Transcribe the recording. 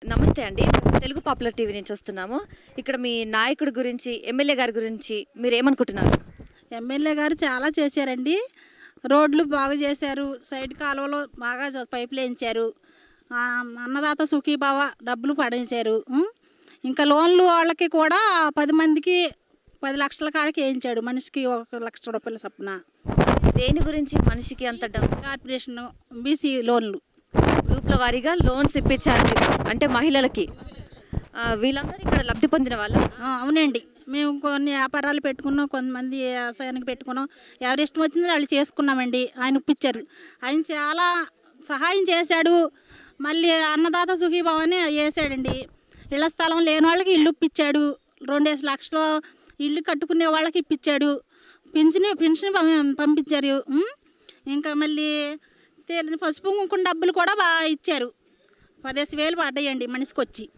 నమస్తే అండి. మేము తెలుగు పాపులర్ టీవీ నుంచి వస్తున్నాము. ఇక్కడ మీ నాయకుడి గురించి, ఎమ్మెల్యే గారి గురించి మీరేమనుకుంటున్నారు? ఎమ్మెల్యే గారు చాలా చేశారండి. రోడ్లు బాగు చేశారు. సైడ్ కాలువలో బాగా పైపులు వేయించారు. అన్నదాత సుఖీభావ డబ్బులు పడేశారు. ఇంకా లోన్లు వాళ్ళకి కూడా 10 మందికి 10 లక్షల కాడికి వేయించాడు. మనిషికి 1 లక్ష రూపాయల చొప్పున. దేని గురించి మనిషికి అంత డబ్బు? కార్పొరేషన్ బీసీ లోన్లు గ్రూప్ల వారీగా లోన్స్ ఇప్పించారు మీకు, అంటే మహిళలకి. వీళ్ళందరూ ఇక్కడ లబ్ధి పొందిన వాళ్ళు. అవునండి. మేము కొన్ని వ్యాపారాలు పెట్టుకున్నాం, కొంతమంది వ్యవసాయానికి పెట్టుకున్నాం. ఎవరి ఇష్టం వచ్చిందో వాళ్ళు చేసుకున్నామండి. ఆయన ఇప్పించారు. ఆయన చాలా సహాయం చేశాడు. మళ్ళీ అన్నదాత సుఖీభావ అని వేసాడండి. ఇళ్ల స్థలం లేని వాళ్ళకి ఇల్లు ఇప్పించాడు. 2 లక్షలు ఇల్లు కట్టుకునే వాళ్ళకి ఇప్పించాడు. పెన్షన్ పంపించారు. ఇంకా మళ్ళీ పసుపు కుంకుమ డబ్బులు కూడా బాగా ఇచ్చారు. 10,000 పడ్డాయండి మనిషికి వచ్చి.